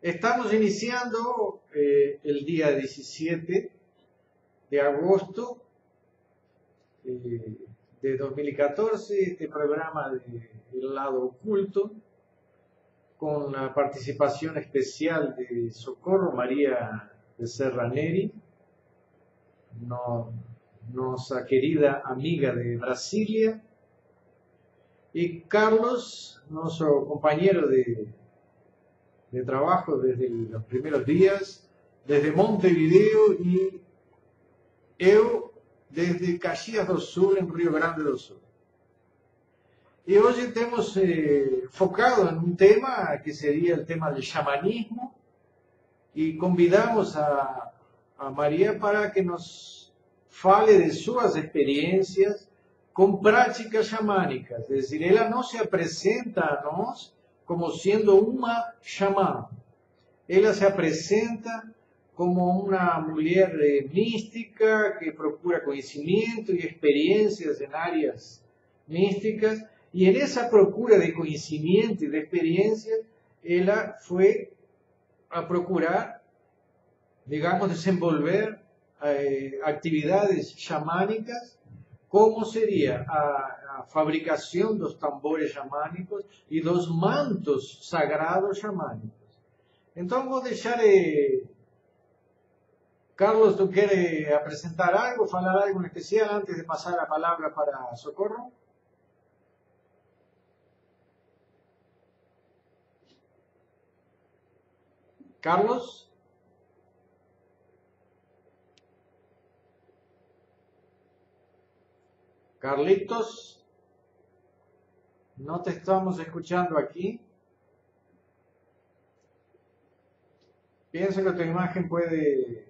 Estamos iniciando el día 17 de agosto de 2014 este programa de El Lado Oculto, con la participación especial de Socorro María Becerra Neri, nuestra querida amiga de Brasilia, y Carlos, nuestro compañero de trabajo desde los primeros días, desde Montevideo, y eu desde Caxias do Sul, en Río Grande do Sul. Y hoy hemos focado en un tema que sería el tema del chamanismo, y convidamos a María para que nos fale de sus experiencias con prácticas xamânicas. Es decir, ella no se presenta a nós como siendo una xamã. Ella se presenta como una mujer mística que procura conocimiento y experiencias en áreas místicas, y en esa procura de conocimiento y de experiencias, ella fue a procurar, digamos, desenvolver actividades xamânicas, como sería a fabricación dos tambores xamânicos y dos mantos sagrados xamânicos. Entonces, vou deixar... Carlos, ¿tú quieres apresentar algo, falar algo en especial antes de pasar la palabra para Socorro? Carlos. Carlitos, no te estamos escuchando aquí. Pienso que tu imagen puede...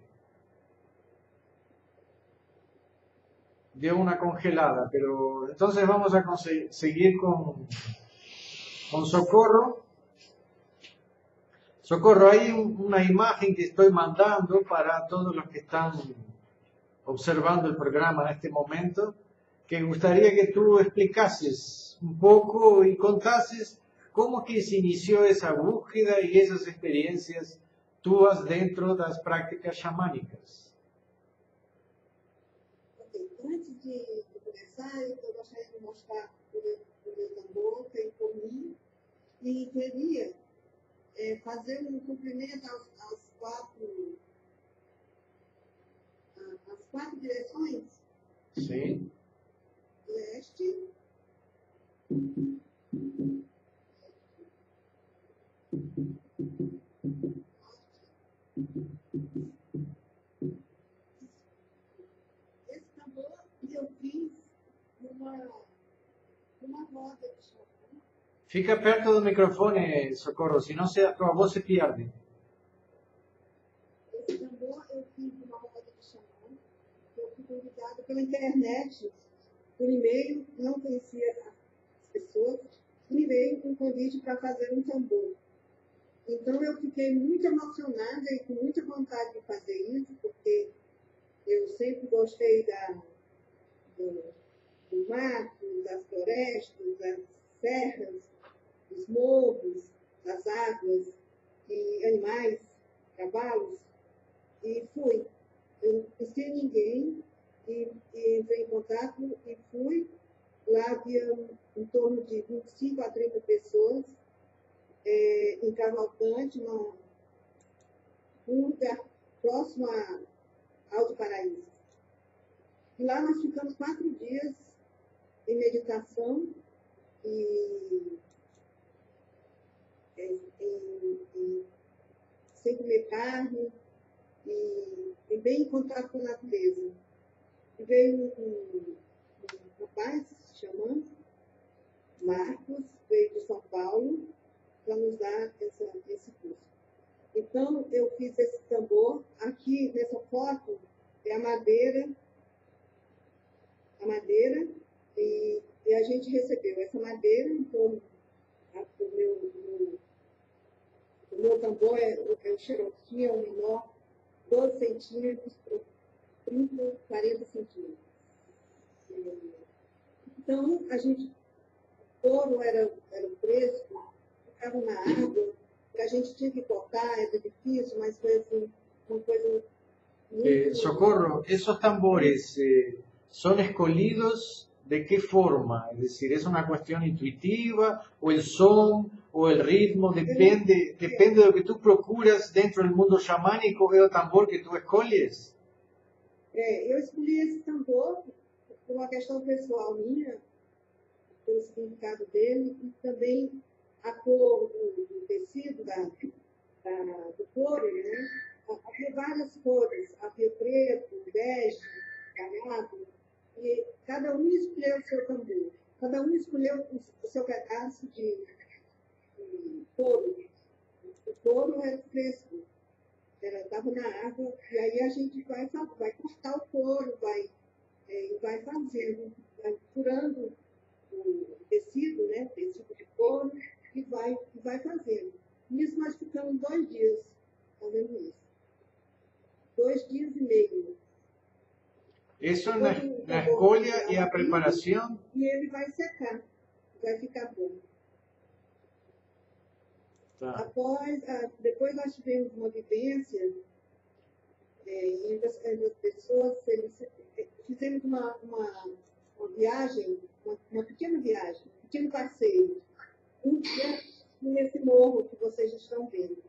dio una congelada, pero entonces vamos a seguir con Socorro. Socorro, hay una imagen que estoy mandando para todos los que están observando el programa en este momento, que gustaría que tú explicases un poco y contases cómo que se inició esa búsqueda y esas experiencias tuyas dentro de las prácticas xamânicas. Antes de começar, eu gostaria de mostrar o meu tambor, feito por mim, e queria fazer um cumprimento às quatro direções. Sim. Leste, esse tambor eu fiz numa roda de chão. Fica perto do microfone, Socorro, senão a tua voz se perde. Esse tambor eu fiz numa roda de chão. Eu fui convidada pela internet, por e-mail, não conhecia as pessoas, por e-mail um convite para fazer um tambor. Então eu fiquei muito emocionada e com muita vontade de fazer isso, porque eu sempre gostei do mato, das florestas, das serras, dos morros, das águas, e animais, cavalos, e fui. Eu não conhecia ninguém, e entrei em contato e fui. Lá havia em torno de 25 a 30 pessoas, em Cavalcante, num lugar próximo a Alto Paraíso. E lá nós ficamos 4 dias em meditação e sem comer carne e bem em contato com a natureza. E veio um rapaz chamando Marcos, veio de São Paulo, para nos dar esse curso. Então, eu fiz esse tambor. Aqui, nessa foto, é a madeira, e a gente recebeu essa madeira em torno o meu tambor é o Cherokee, é o menor, 12 centímetros por 30, 40 centímetros. Então, a gente, o couro era fresco, estavam na água, que a gente tinha que cortar, era difícil, mas foi assim, uma coisa muito... Socorro, ¿esos tambores son escolhidos de qué forma? Es decir, ¿es una cuestión intuitiva o el son o el ritmo? Depende de lo que tú procuras dentro del mundo xamânico, es el tambor que tú escolhes? Eu escolhi esse tambor por uma questão pessoal minha, pelo significado dele, e também a cor do tecido do couro, né? Havia várias cores, havia preto, bege, galhado, e cada um escolheu o seu tambor, cada um escolheu o seu pedaço de couro. O couro era fresco, estava na água, e aí a gente vai cortar o couro, vai fazendo, vai furando o tecido, né? Tecido de couro, e vai fazendo. Nisso nós ficamos 2 dias fazendo isso. 2 dias e meio. Eso en la escolha y la preparación. E ele vai secar, vai ficar bom. Tá. Depois nós tivemos uma vivência entre as pessoas, fizemos uma viagem, uma pequena viagem, um pequeno passeio, um dia nesse morro que vocês estão vendo,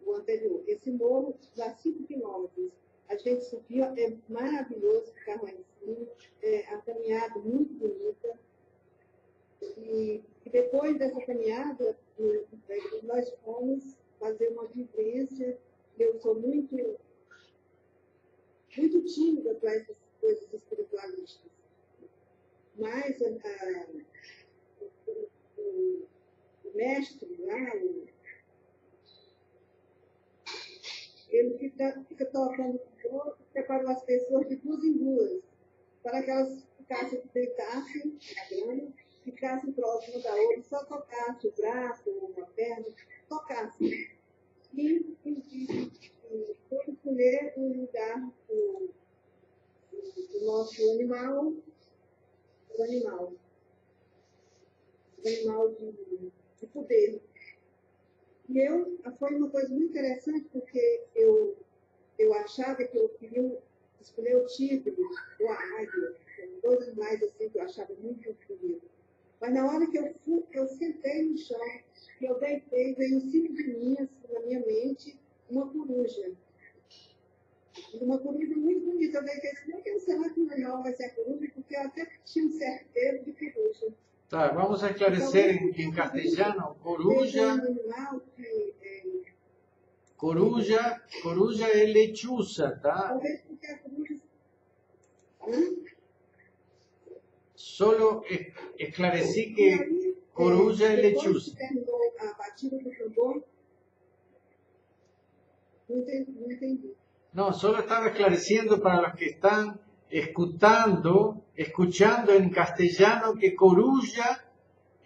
o anterior. Esse morro dá 5 quilômetros. A gente subiu, é maravilhoso ficar lá em cima, a caminhada muito bonita. E depois dessa caminhada, nós fomos fazer uma vivência. Eu sou muito tímida para essas coisas espiritualistas. Mas o mestre lá, ele fica tocando, preparou as pessoas de 2 em 2, para que elas deitassem na grama, ficassem próximas da outra, só tocasse o braço, uma perna, tocasse. E foi escolher um lugar do nosso animal, o animal de poder. E foi uma coisa muito interessante, porque eu achava que eu queria escolher o tigre ou a águia, 2 animais assim que eu achava muito bonitos. Mas na hora que eu sentei no chão, que eu deitei, veio em cima de mim, assim, na minha mente, uma coruja. Uma coruja muito bonita. Eu deitei assim, será que o animal vai ser a coruja? Porque eu até tinha um certeiro de coruja. Tá, vamos a esclarecer en castellano. Coruja es lechuza, ¿tá? Talvez porque a coruja... Solo esclarecí que coruja es lechuza. Terminou a batida do tambor, não entendi. No, solo estaba esclareciendo para los que están escuchando en castellano que coruja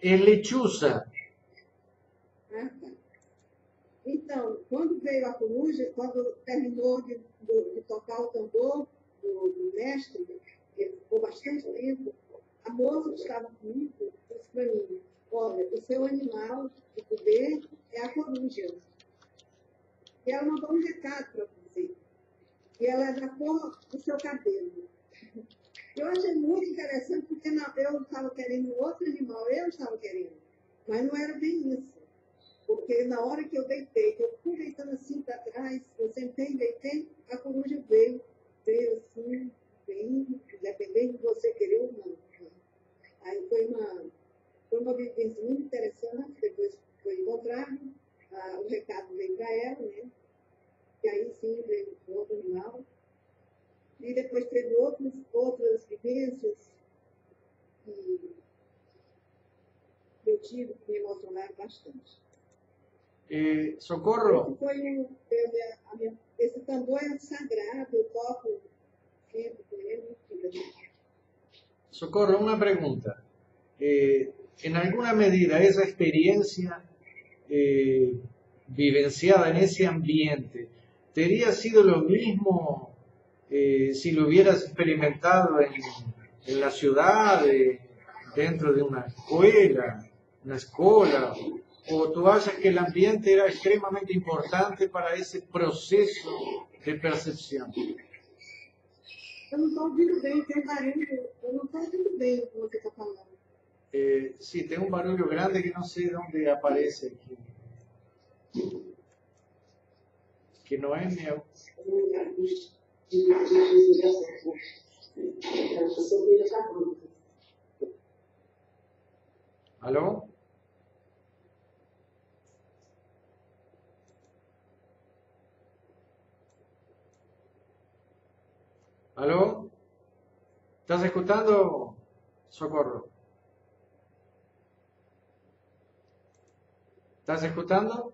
es lechuza. Ah, tá. Então, quando veio a coruja, quando terminou de tocar o tambor do mestre, ele ficou bastante tempo, a moça que estava comigo disse para mim, olha, o seu animal de poder é a coruja. E ela mandou um recado para você. E ela é da cor do seu cabelo. Eu achei muito interessante, porque eu estava querendo outro animal, mas não era bem isso. Porque na hora que eu deitei, que eu fui deitando assim para trás, eu sentei, deitei, a coruja veio assim, bem, independente de você querer ou não. Aí foi uma vivência muito interessante, depois foi encontrado, o recado veio para ela, né? E aí sim veio outro animal. E depois teve outras vivências que eu tive que me emocionaram bastante. Socorro. Esse tambor é sagrado, eu toco sempre com ele. Socorro, una pregunta. En alguna medida, esa experiencia vivenciada en ese ambiente, ¿te habría sido lo mismo si lo hubieras experimentado en la ciudad, dentro de una escuela, ¿O tú achas que el ambiente era extremadamente importante para ese proceso de percepción? Eu não estou ouvindo bem, tem barulho. Eu não estou ouvindo bem o que você está falando. Sí, tengo un barullo grande que no sé dónde aparece aquí. Que no es mío. ¿Aló? ¿Aló? ¿Estás escuchando, Socorro? ¿Estás escuchando?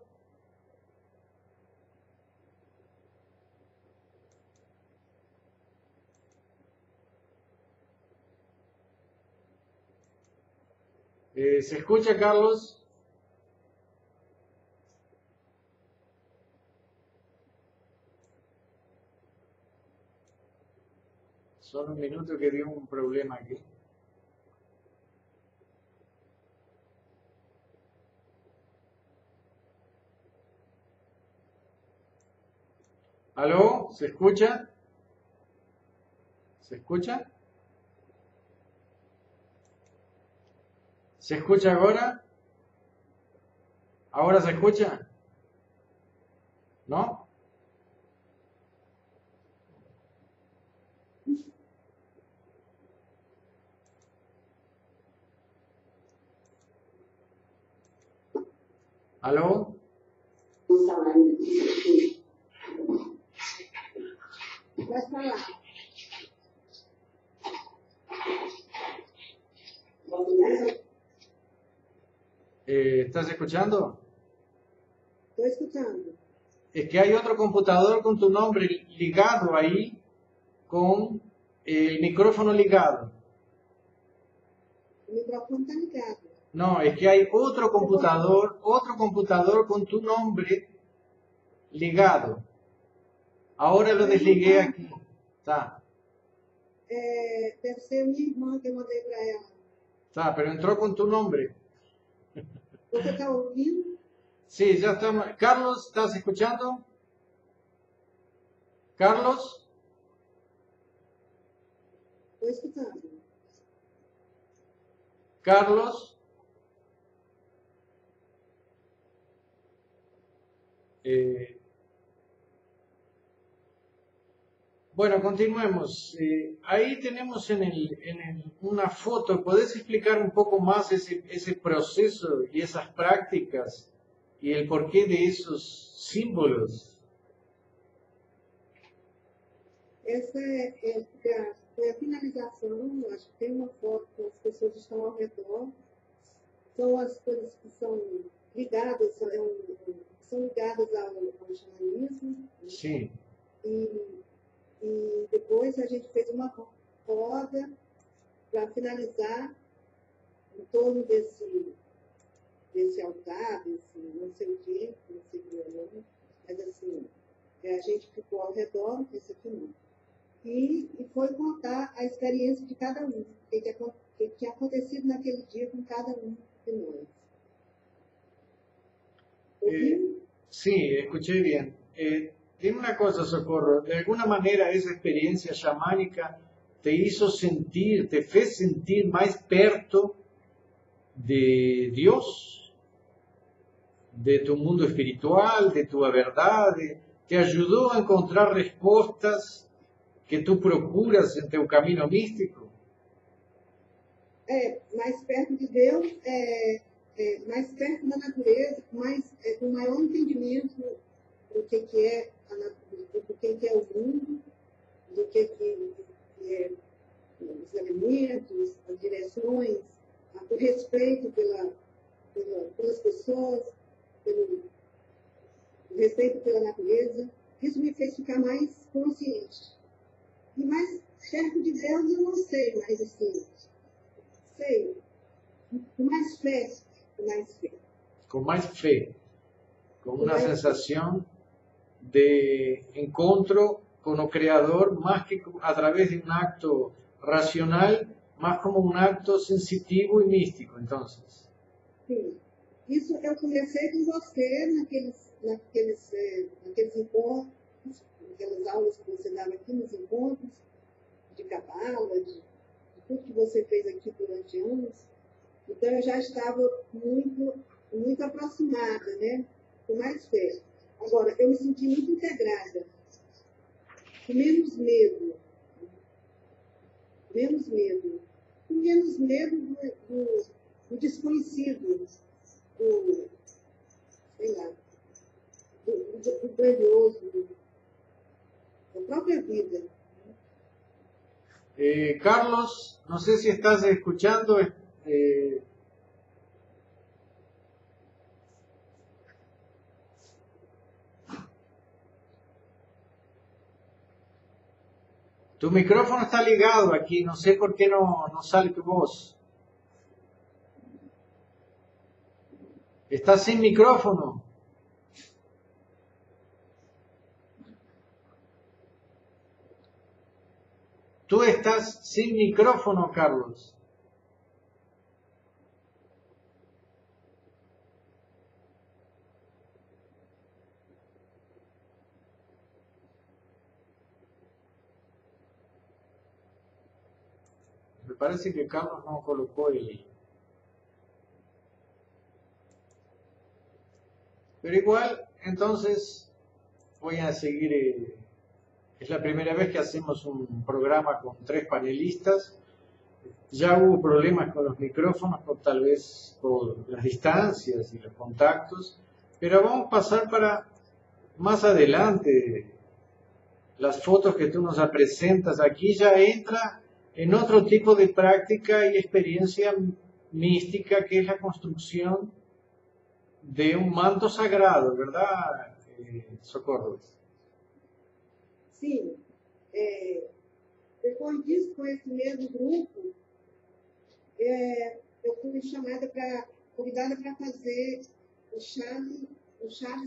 ¿Se escucha, Carlos? Solo un minuto que dio un problema aquí. ¿Aló? ¿Se escucha? ¿Se escucha? ¿Se escucha ahora? ¿Ahora se escucha? ¿No? ¿Aló? Vai falar. ¿Estás escuchando? Estou escutando. Es que hay otro computador con tu nombre ligado ahí, con el micrófono ligado. O microfone está ligado. No, es que hay otro computador con tu nombre ligado. Ahora lo desligué aquí. Tá, Deve ser minha irmã que eu mandei para ela. tá, pero entró con tu nombre. Você está ouvindo? Sí, ya estamos. Carlos, ¿estás escuchando? Carlos, Estou escutando. Carlos. Bueno, continuemos. Ahí tenemos una foto. ¿Podés explicar un poco más ese proceso y esas prácticas y el porqué de esos símbolos? Essa foi a finalização. Acho que tem uma foto que as pessoas estão ao redor. São as coisas que são ligadas, são ligadas ao xamanismo. Sí. E depois a gente fez uma roda para finalizar em torno desse altar, não sei o quê, não sei o nome, mas assim, a gente ficou ao redor, esse aqui não. E foi contar a experiência de cada um, o que tinha acontecido naquele dia com cada um de nós. Ouviu? Sí, escuché bien. Dime una cosa, Socorro, de alguna manera esa experiencia chamánica te hizo sentir, te fez sentir más perto de Dios, de tu mundo espiritual, de tu verdad, te ayudó a encontrar respuestas que tú procuras en tu camino místico. Mais perto de Deus, mais perto da natureza, com maior entendimento do que é o mundo, do que é os elementos, as direções, o respeito pelas pessoas, o respeito pela natureza. Isso me fez ficar mais consciente. E mais perto de Deus eu não sei, mas assim, sei, com mais fé, Con más fe, con una sensación de encuentro con el Creador, más que a través de un acto racional, más como un acto sensitivo y místico, entonces. Sim. Isso eu comecei com você naqueles encontros, naquelas aulas que você dava aqui nos encontros de cabala, de tudo que você fez aqui durante anos. Então eu já estava muito aproximada, né? Com mais fé. Agora, eu me senti muito integrada, com menos medo, com menos medo do desconhecido, do, sei lá, do grandioso, da própria vida. Carlos, no sé si estás escuchando. Tu micrófono está ligado aquí, no sé por qué no sale tu voz. ¿Estás sin micrófono? Tú estás sin micrófono, Carlos. Me parece que Carlos no colocó el... Pero igual, entonces, voy a seguir. Es la primera vez que hacemos un programa con 3 panelistas. Ya hubo problemas con los micrófonos, tal vez por las distancias y los contactos. Pero vamos a pasar para más adelante. Las fotos que tú nos presentas aquí ya entra en otro tipo de práctica y experiencia mística, que es la construcción de un manto sagrado, ¿verdad, Socorro? Sim. Depois disso, com esse mesmo grupo, eu fui convidada para fazer o chale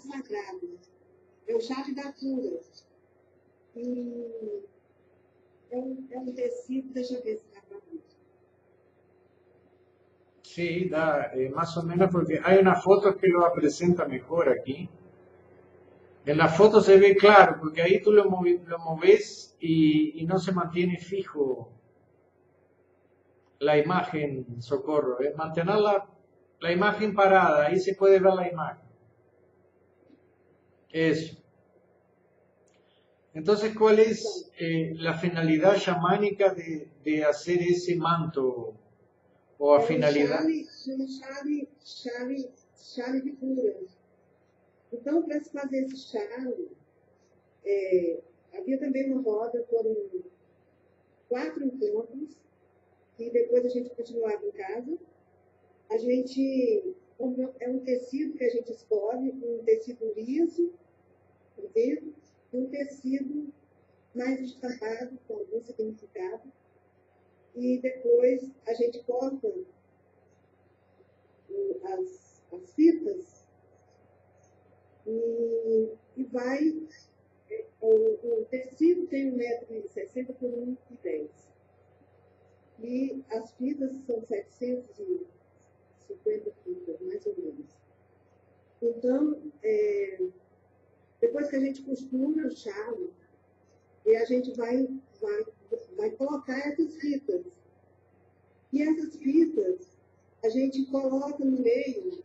sagrado. É o chale da cura. E é um tecido, deixa eu ver se dá para ver. Sí, da más o menos, porque hay una foto que lo presenta mejor aquí. En la foto se ve claro, porque ahí tú lo moves y no se mantiene fijo la imagen, Socorro. Mantener la imagen parada, ahí se puede ver la imagen. Eso. Entonces, ¿cuál es la finalidad chamánica de hacer ese manto? ¿O a finalidad? Chale de cura. Então, para se fazer esse chale, havia também uma roda, foram 4 encontros, e depois a gente continuava em casa. A gente, é um tecido que a gente escolhe, um tecido liso, por dentro, e um tecido mais estampado, com algum significado. E depois a gente corta as fitas e vai. O tecido tem 1,60 m por 1,10 m. E as fitas são 750 fitas, mais ou menos. Então, depois que a gente costura o chale, e a gente vai colocar essas fitas. E essas fitas a gente coloca no meio.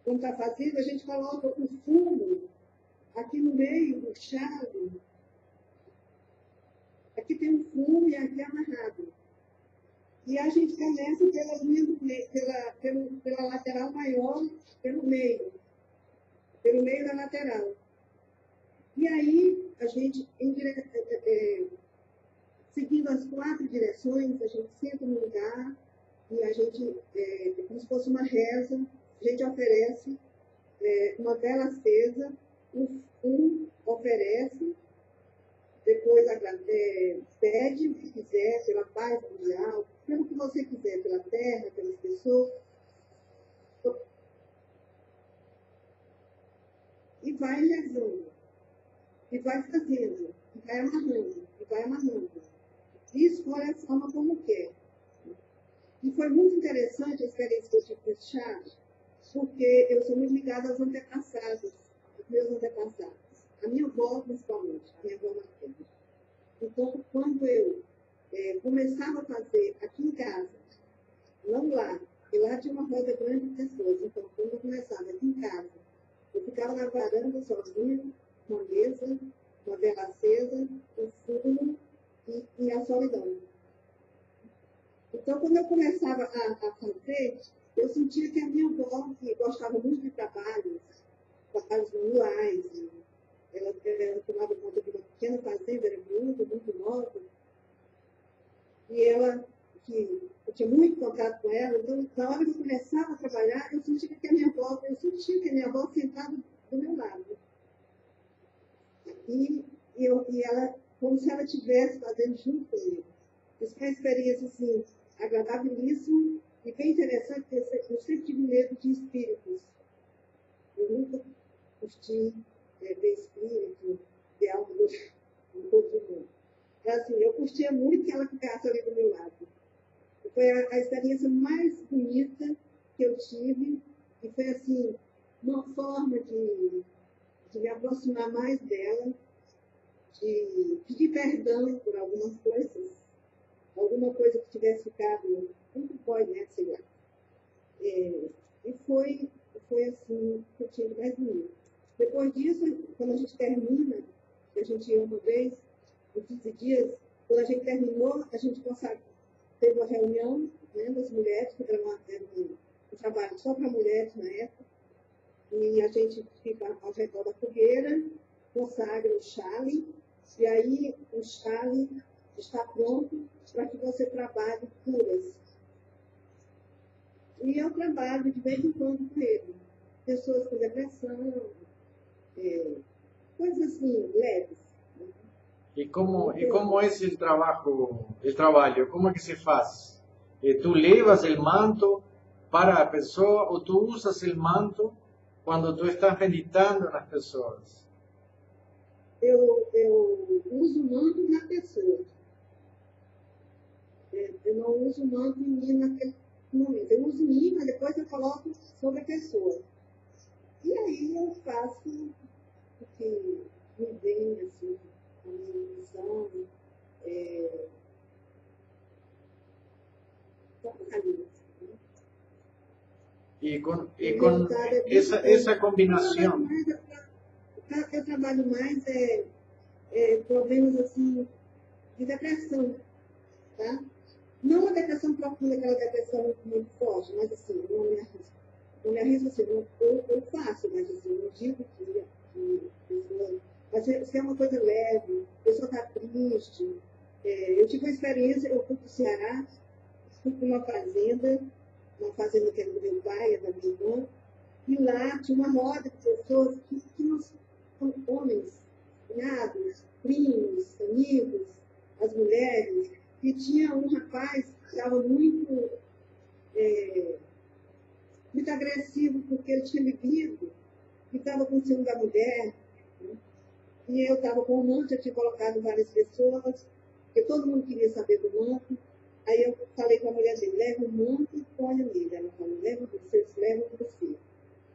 Quando está fazendo, a gente coloca o fumo aqui no meio do chale. Aqui tem um fumo e aqui amarrado. E a gente começa pela linha do meio, pela lateral maior, pelo meio da lateral. E aí, a gente, seguindo as 4 direções, a gente senta no lugar e a gente, como se fosse uma reza, a gente oferece uma vela acesa, um oferece, depois pede o que quiser, pela paz mundial, pelo que você quiser, pela terra, pelas pessoas. E vai rezando, e vai fazendo, e vai amarrando, e vai amarrando. E escolhe a forma como quer. E foi muito interessante a experiência que eu tive com esse chá, porque eu sou muito ligada aos antepassados, aos meus antepassados. A minha avó, principalmente, a minha avó materna. Então, quando eu começava a fazer aqui em casa, não lá, e lá tinha uma roda grande de pessoas, então, quando eu começava aqui em casa, eu ficava na varanda sozinha, uma mesa, uma vela acesa, um fumo e a solidão. Então, quando eu começava a fazer, eu sentia que a minha avó, que gostava muito de trabalhos manuais, ela tomava conta de uma pequena fazenda, era muito, muito nova, e ela, que eu tinha muito contato com ela, então, na hora que eu começava a trabalhar, eu sentia que a minha avó sentada do meu lado. E ela, como se ela estivesse fazendo junto comigo. Isso foi uma experiência, assim, agradabilíssima e bem interessante, porque eu sempre tive medo de espíritos. Eu nunca curti ver espírito, ver algo do outro mundo. Então, assim, eu curtia muito que ela ficasse ali do meu lado. Foi a experiência mais bonita que eu tive e foi, assim, uma forma de me aproximar mais dela, de pedir perdão por algumas coisas, alguma coisa que tivesse ficado muito pode, né, sei lá. E foi assim, que eu tive mais bonito. Depois disso, quando a gente termina, a gente ia uma vez, em 15 dias, quando a gente terminou, a gente teve uma reunião, né, das mulheres, que era um trabalho só para mulheres na época, e a gente fica ao redor da fogueira, consagra o chale, e aí o chale está pronto para que você trabalhe curas. E eu trabalho de vez em quando com ele. Pessoas com depressão, coisas assim, leves. E como é esse trabalho? Como é que se faz? Tu levas o manto para a pessoa ou tu usas o manto quando tu estás meditando nas pessoas? Eu uso o manto na pessoa. Eu não uso o manto em mim naquele momento. Eu uso em mim, mas depois eu coloco sobre a pessoa. E aí eu faço o que me vem, assim, a minha missão, trabalho. E com essa combinação. Eu trabalho mais problemas assim, de depressão, tá? Não uma depressão profunda, aquela depressão muito forte, mas assim, não me arrisco assim, eu faço, mas assim, não digo que pessoa, mas se é uma coisa leve, a pessoa está triste. Eu tive uma experiência, eu fui para o Ceará, fui para uma fazenda que era do meu pai, da minha irmã, e lá tinha uma roda de pessoas que não são homens, cunhados, primos, amigos, as mulheres, e tinha um rapaz que estava muito agressivo porque ele tinha bebido e estava com ciúme da mulher. Né? E eu estava com o manto, eu tinha colocado várias pessoas, porque todo mundo queria saber do manto. Aí eu falei com a mulher dele, leva o manto e ponha nele. Ela falou, leva você,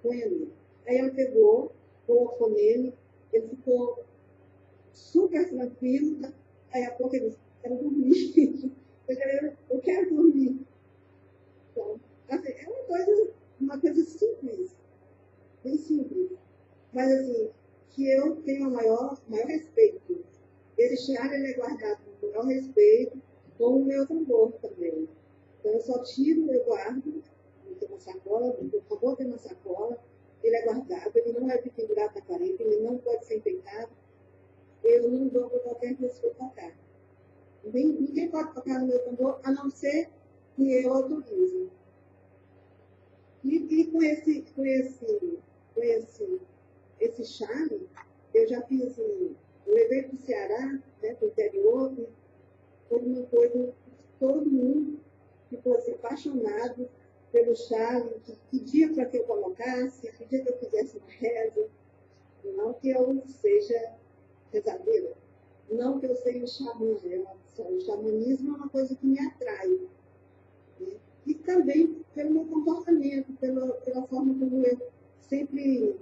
ponha nele. Aí ela pegou, colocou nele, ele ficou super tranquilo. Aí a pouco ele disse, quero dormir. Eu quero dormir. Então, assim, é uma coisa simples, bem simples. Mas assim, que eu tenho o maior respeito. Esse chá ele é guardado com o maior respeito, com o meu tambor também. Então eu só tiro, eu guardo, tem uma sacola, o tambor tem uma sacola, ele é guardado, ele não é pendurado na parede, ele não pode ser enfeitado. Eu não dou para qualquer pessoa tocar. Ninguém pode tocar no meu tambor, a não ser que eu autorize. E com esse chale, eu já fiz, eu levei para o Ceará, né, para o interior, e foi uma coisa que todo mundo ficou assim, apaixonado pelo chale, que pedia para que eu colocasse, pedia que eu fizesse uma reza, não que eu seja rezadeira, não que eu seja xamã, o xamanismo é uma coisa que me atrai. Né? E também pelo meu comportamento, pela forma como eu sempre,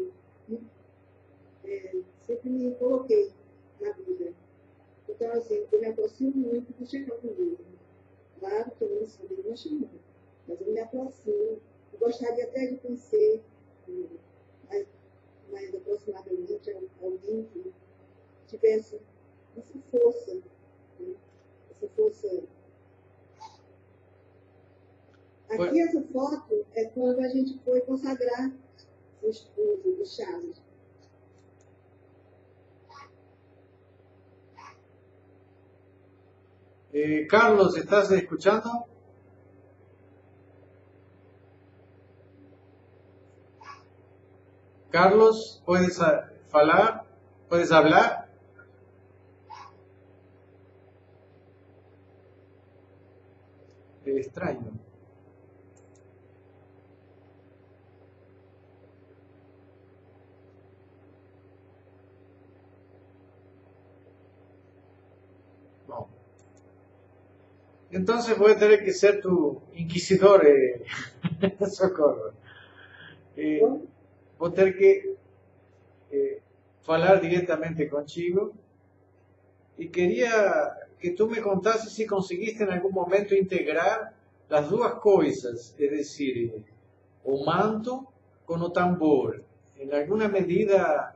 sempre me coloquei na vida. Então, assim, eu me aproximo muito do Xamã mesmo. Claro que eu não sou nenhuma Xamã, mas eu me aproximo. Eu gostaria até de conhecer mais aproximadamente alguém que tivesse essa força, né? Essa força. Aqui essa foto é quando a gente foi consagrar o esposo do Charles. Carlos, ¿estás escuchando? Carlos, ¿puedes falar? ¿Puedes hablar? Extraño. No. Entonces voy a tener que ser tu inquisidor, Socorro. Voy a tener que falar diretamente contigo. Y quería que tú me contases si conseguiste en algún momento integrar las duas coisas, es decir, o manto con o tambor. En alguna medida,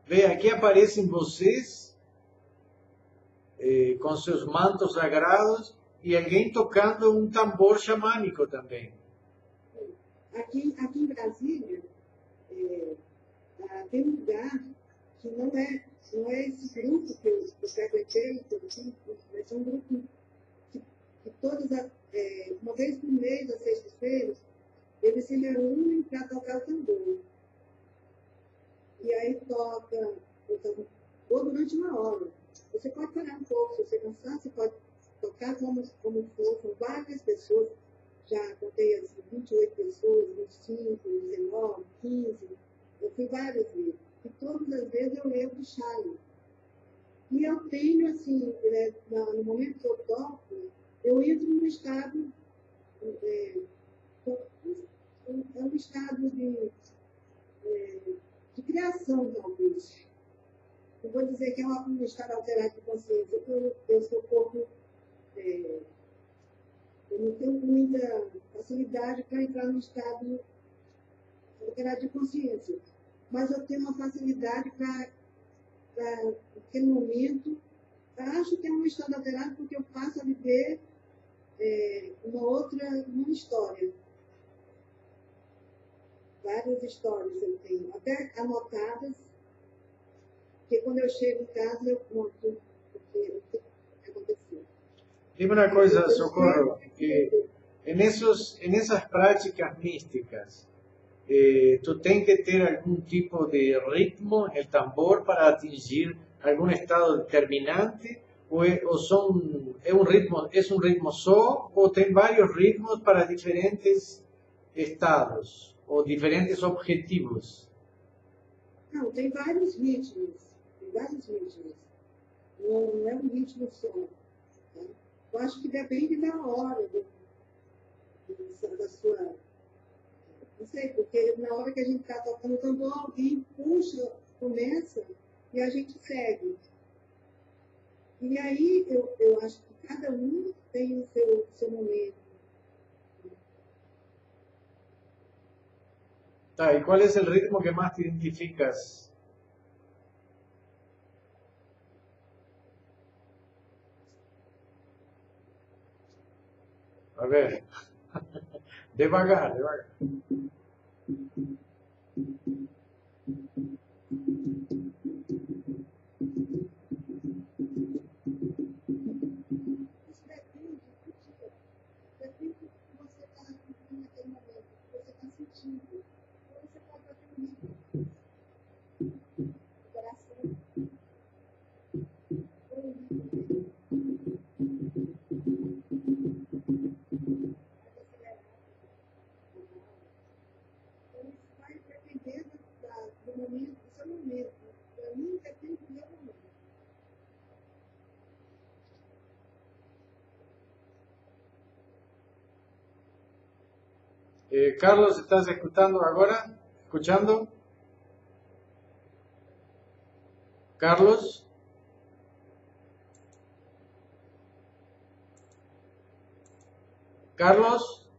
ve, aqui aparecem vocês com seus mantos sagrados e alguém tocando um tambor xamânico também. Aqui em Brasília, tem um lugar que não é esse grupo que eu frequentei, mas é um grupo que todas, uma vez por mês, às sextas-feiras, eles se reúnem para tocar o tambor. E aí toca o tambor durante uma hora. Você pode parar um pouco, se você cansar, você pode tocar como for, são várias pessoas. Já contei assim, 28 pessoas, 25, 19, 15, eu fui várias vezes. E todas as vezes eu lembro de Charlie. E eu tenho, assim, no momento que eu toco, eu entro num estado, é um estado de criação, talvez. Não vou dizer que é um estado alterado de consciência, porque eu sou um pouco. Eu não tenho muita facilidade para entrar no estado alterado de consciência. Mas eu tenho uma facilidade para naquele momento. Acho que é um estado alterado porque eu passo a viver uma história. Várias histórias eu tenho, até anotadas, porque quando eu chego em casa eu conto o que aconteceu. Dime una cosa, Socorro, que en esas prácticas místicas, tú tienes que tener algún tipo de ritmo en el tambor para atingir algún estado determinante, o es un ritmo só, o tem varios ritmos para diferentes estados o diferentes objetivos? Não, tem vários ritmos. Não é um ritmo só. Tá? Eu acho que depende da hora, da sua. Não sei, porque na hora que a gente está tocando tambor, alguém puxa, começa e a gente segue. E aí eu acho que cada um tem o seu momento. Tá, ¿y cuál es el ritmo que más te identificas? A ver, devagar. Isso depende do que você está vivendo naquele momento, do que você está sentindo. Então você pode fazer um ritmo do coração, ou um ritmo mais acelerado. Então isso vai depender do momento, do seu momento. Para mim depende do meu momento. Carlos, ¿estás escuchando ahora? ¿Escuchando? Carlos. Carlos.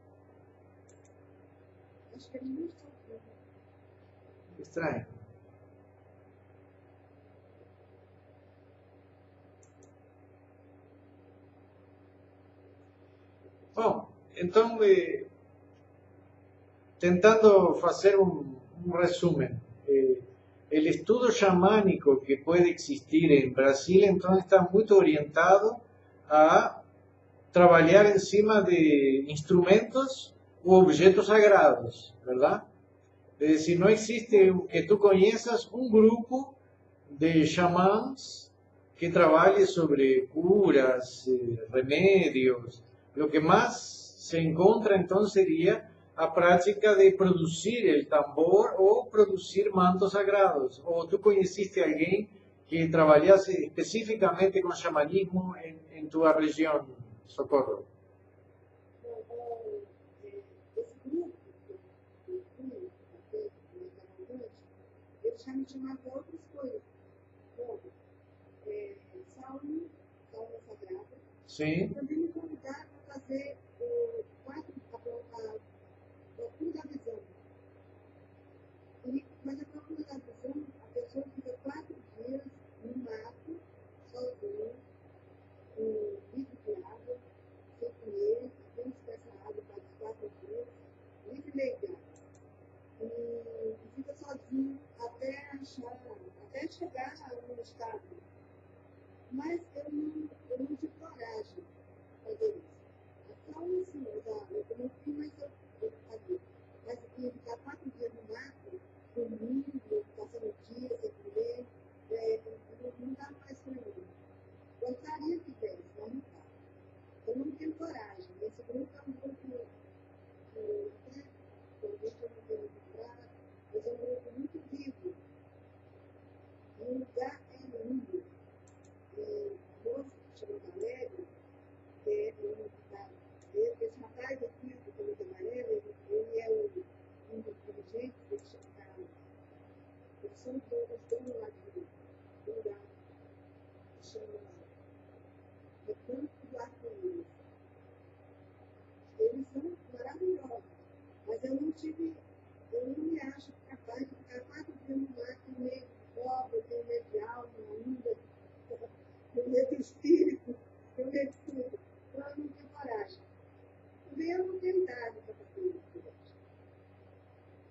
Estranho. Bom, então, tentando fazer um resumen, el estudio xamânico que puede existir en Brasil, entonces está muy orientado a trabajar encima de instrumentos u objetos sagrados, ¿verdad? Es decir, no existe que tú conozcas un grupo de chamans que trabaje sobre curas, remedios. Lo que más se encuentra entonces sería a práctica de producir el tambor o producir mantos sagrados. ¿O tú conociste a alguien que trabajase específicamente con xamanismo en tu región, Socorro? Já me chamava outras coisas, como salmo sagrada. Sim. Também me convidaram a fazer o quadro, a procura da visão. Mas a procura da visão, a pessoa fica 4 dias no mato, sozinha, com litro de água, sem comer, apenas com essa água para os 4 dias, livre e legal. E fica sozinho até chegar no estado. Mas eu não tive coragem de fazer isso. Então, assim, eu não fui, mas eu fazia. Mas eu ia ficar 4 dias no mato, dormindo, passando o dia sem comer, não dá mais para mim. Gostaria que tivesse, mas não dá. Eu não tenho coragem. Esse grupo é um grupo que eu não tenho lembrar, mas é um grupo muito vivo. Um lugar é lindo. A moça que chama Valério, que é esse rapaz aqui, que chama Valério, ele é um dos dirigentes, ele chama, eles são todos donos lá de um lugar que chama Recanto do Arco-Íris. Eles são maravilhosos, mas eu não me acho capaz de ficar 4 dias no mar, com medo de pobre, com medo de alma ainda, com medo de espírito, com medo de tudo. Então eu não tenho coragem. Também eu não tenho idade para fazer isso.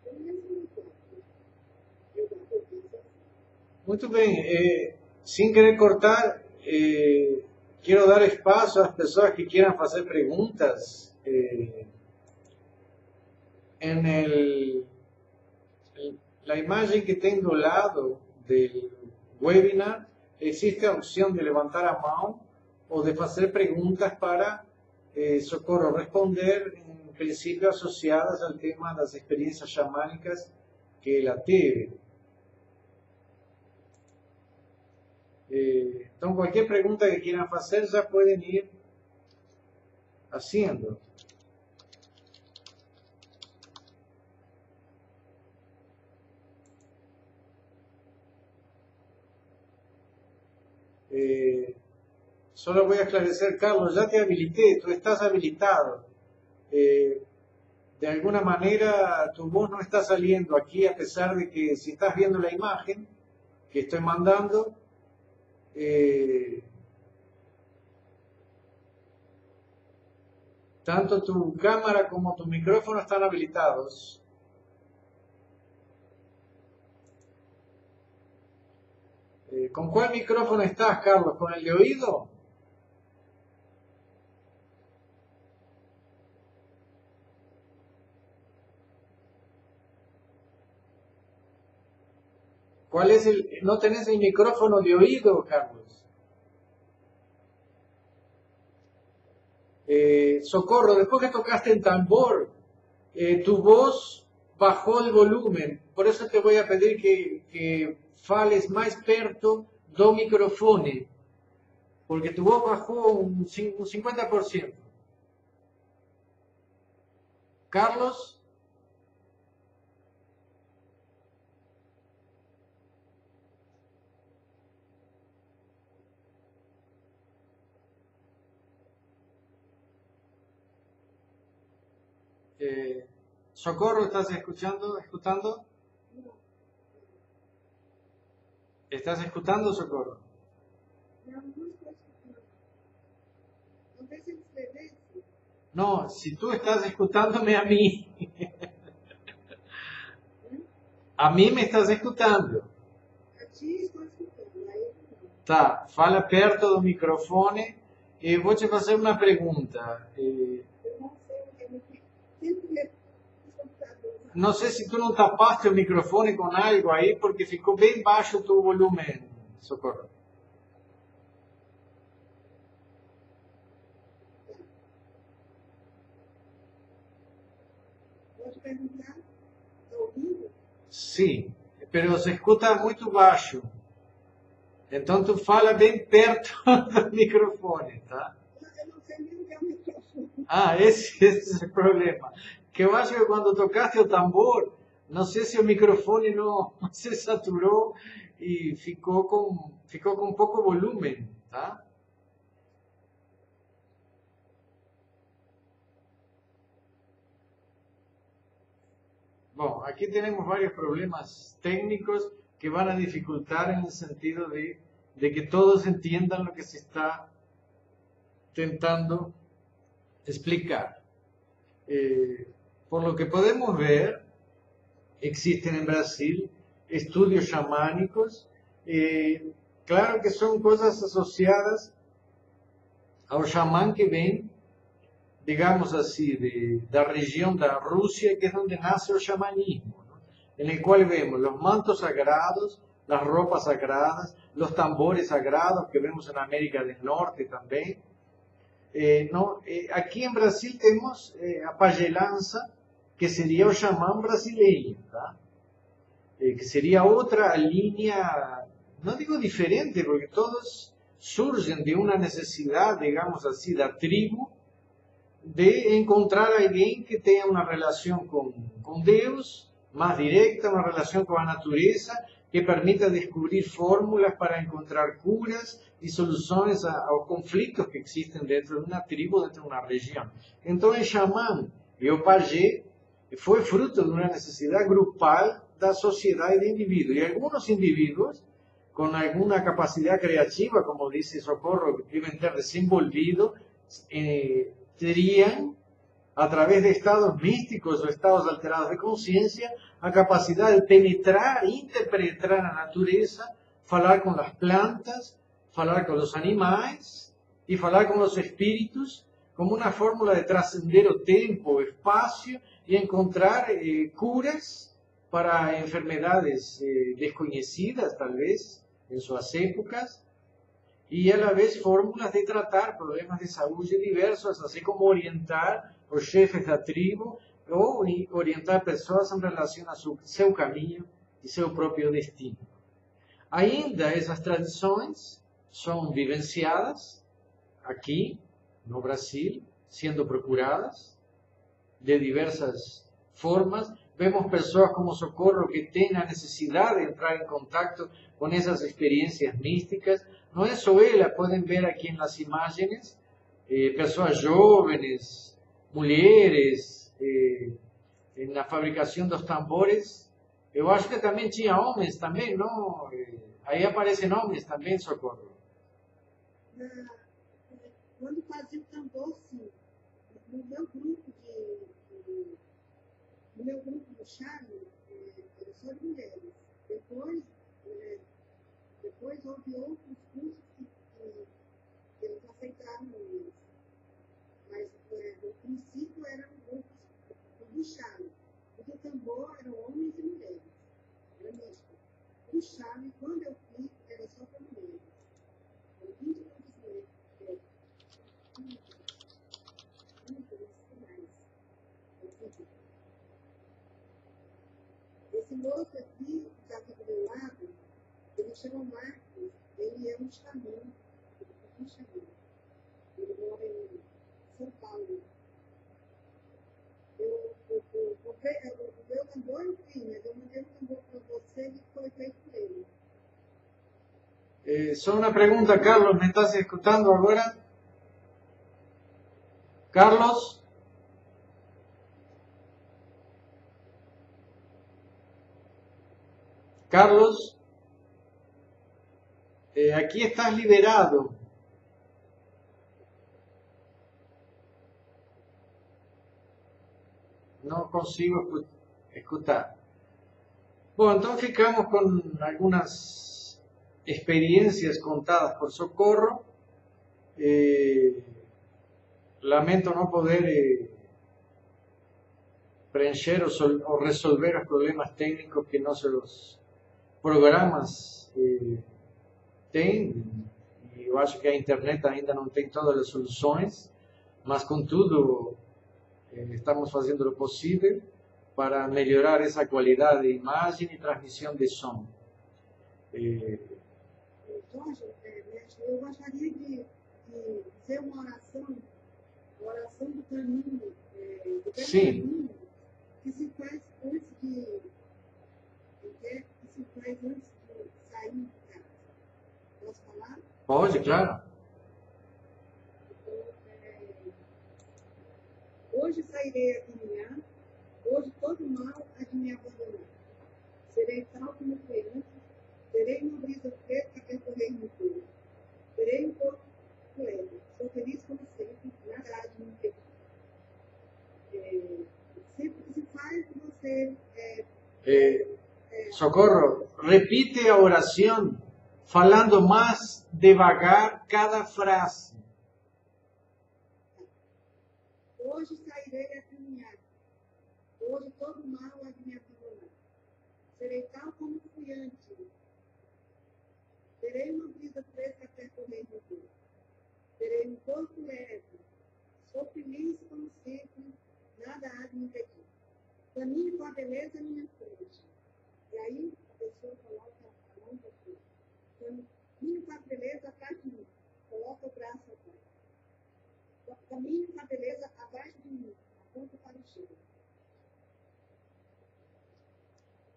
Eu mesmo não posso. Eu penso assim. Muito bem. Sin querer cortar, quiero dar espacio a las personas que quieran hacer preguntas. En la imagen que tengo al lado del webinar, existe la opción de levantar a mano o de hacer preguntas para Socorro responder, en principio asociadas al tema de las experiencias xamânicas que la tiene. Entonces, cualquier pregunta que quieran hacer ya pueden ir haciendo. Solo voy a esclarecer, Carlos, ya te habilité, tú estás habilitado. De alguna manera tu voz no está saliendo aquí, a pesar de que si estás viendo la imagen que estoy mandando, tanto tu cámara como tu micrófono están habilitados. ¿Con cuál micrófono estás, Carlos? ¿Con el de oído? ¿Cuál es el? ¿No tenés el micrófono de oído, Carlos? Socorro, después que tocaste el tambor, tu voz bajó el volumen. Por eso te voy a pedir que fales más perto do microfone, porque tu voz bajó un 50%. Carlos, Socorro, ¿estás escuchando? ¿Escuchando? Não, ¿Estás escuchando, Socorro? não estou escutando. Não deixa ele escrever? No, si tú estás escuchándome a mí, a mí me estás escuchando. A ti estou escutando, aí não. Tá, fala perto do microfone e vou te fazer uma pergunta. Eu não sei o que é sempre o computador. Não sei se tu não tapaste o microfone com algo aí, porque ficou bem baixo o teu volume, Socorro. Pode perguntar? Está ouvindo? Sim, pero se escuta muito baixo. Então tu fala bem perto do microfone, tá? Eu não sei nem o que é o microfone. Ah, esse é o problema. Que eu acho que quando tocaste o tambor, não sei se o microfone não se saturou e ficou com pouco volume, tá? Bom, aquí tenemos varios problemas técnicos que van a dificultar en el sentido de que todos entiendan lo que se está intentando explicar. Por lo que podemos ver, existen en Brasil estudios chamánicos, claro que son cosas asociadas ao xamã que vem, digamos así, da región de Rusia, que es donde nace el chamanismo, ¿no? En el cual vemos los mantos sagrados, las ropas sagradas, los tambores sagrados que vemos en América del Norte también. Aquí en Brasil tenemos a pagelança, que sería el chamán brasileño, ¿tá? Que sería otra línea, no digo diferente, porque todos surgen de una necesidad, digamos así, de la tribu, de encontrar a alguien que tenga una relación con Dios más directa, una relación con la naturaleza, que permita descubrir fórmulas para encontrar curas y soluciones a los conflictos que existen dentro de una tribu, dentro de una región. Entonces el chamán y el pajé fue fruto de una necesidad grupal de la sociedad y de individuos. Y algunos individuos con alguna capacidad creativa, como dice Socorro, que deben estar desenvolvidos, terían, a través de estados místicos o estados alterados de conciencia, a capacidad de penetrar, interpretar la naturaleza, hablar con las plantas, hablar con los animales y hablar con los espíritus, como una fórmula de trascender el tiempo, espacio y encontrar curas para enfermedades desconocidas, tal vez, en sus épocas, y a la vez fórmulas de tratar problemas de salud diversos, así como orientar los jefes de la tribu o orientar personas en relación a su camino y su propio destino. Ainda esas tradiciones son vivenciadas aquí, no Brasil, siendo procuradas de diversas formas. Vemos personas como Socorro que tienen la necesidad de entrar en contacto con esas experiencias místicas. No es solo ella, pueden ver aquí en las imágenes, personas jóvenes, mujeres, en la fabricación de los tambores. Eu acho que também tinha homens também, não? Aí aparecem homens também, Socorro. Quando fazia o tambor, sim. No meu grupo do Charme, era só de mulheres. Depois houve outros cursos que eles aceitaram homens. Mas no princípio eram grupos do Charme. O tambor eram homens e mulheres. Era misto. O Charme, quando eu fui, era só para mulheres. Eram 20 mulheres. Esse moço aqui, que está aqui do meu lado, ele chama Marcos, ele é um xamã, ele mora em São Paulo. O meu tambor eu fiz, mas eu mandei um tambor para você e foi feito por ele. Só uma pergunta, Carlos, ¿me estás escuchando agora? Carlos? Carlos, aquí estás liberado. No consigo escuchar. Bueno, entonces ficamos con algunas experiencias contadas por Socorro. Lamento no poder preencher o resolver os problemas técnicos que nossos programas têm. E eu acho que a internet ainda não tem todas as soluções, mas contudo estamos fazendo o possível para melhorar essa qualidade de imagem e transmissão de som. Jorge, eu gostaria de dizer uma oração, a oração do caminho, Sim. que se faz antes de sair de casa. Posso falar? Pode, claro. Hoje sairei a caminhar, hoje todo mal há de me abandonar. Serei tal como fui antes, terei uma brisa fresca a percorrer no corpo. Terei um corpo leve, sou feliz como sempre, nada há de me impedir. Sempre que se faz, você... Socorro, repite a oração falando mais devagar cada frase. Hoje sairei a caminhar. Hoje todo mal há de me abandonar. Serei tal como fui antes. Terei uma brisa fresca a percorrer meu corpo. Terei um corpo leve. Sou feliz como sempre. Nada há de me impedir. Caminho com a beleza à minha frente. E aí a pessoa coloca a mão para frente. Caminho com a beleza atrás de mim. Coloca o braço atrás. Caminho com a beleza abaixo de mim, aponta para o chão.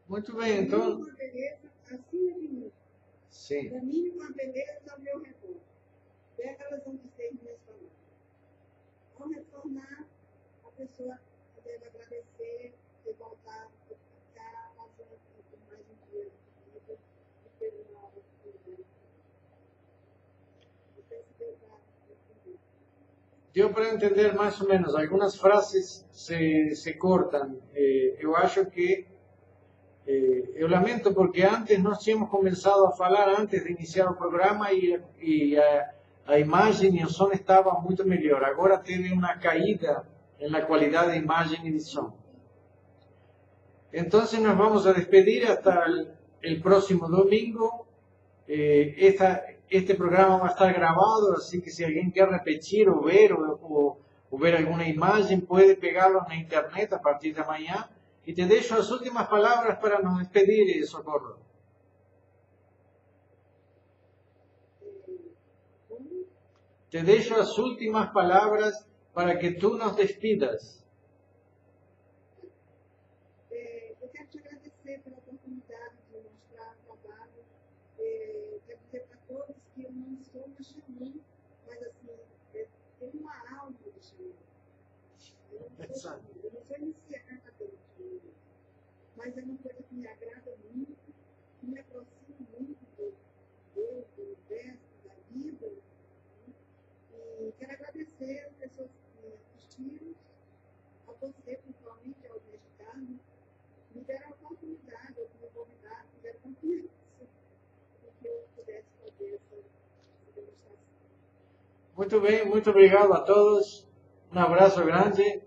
Muito bem, então. Caminho com a beleza acima de mim. Sim. Caminho com a beleza ao meu redor. Belas vão dizer minhas palavras. Ao retornar, a pessoa deve agradecer e voltar para casa por mais um dia de vida e ter uma oportunidade. Não sei se deu para entender. Deu para entender mais ou menos. Algumas frases se cortam. Eu acho que eu lamento porque antes nós tínhamos começado a falar antes de iniciar o programa e a imagem e o som estavam muito melhor. Agora teve uma caída na qualidade de imagem e de som. Então, nos vamos a despedir hasta el próximo domingo. Este programa vai estar gravado, assim que se alguém quer repetir ou ver alguma imagem, pode pegá-lo na internet a partir de amanhã. E te deixo as últimas palavras para nos despedir, Socorro. Te deixo as últimas palavras para que tu nos despidas. Eu quero te agradecer pela oportunidade de mostrar o trabalho. Quero dizer para todos que eu não sou uma xamã, mas assim, tem uma alma de xamã. Eu não sou iniciada pelo xamã, mas é uma coisa que me agrada muito, que me aproxima muito de Deus, do universo, da vida. E quero agradecer as pessoas que me assistiram, a você, principalmente, ao mexicano, me deram a oportunidade, eu fui convidado, me deram confiança para que eu pudesse fazer essa demonstração. Muito bem, muito obrigado a todos. Um abraço grande.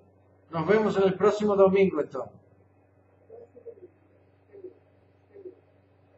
Nos vemos no próximo domingo, então.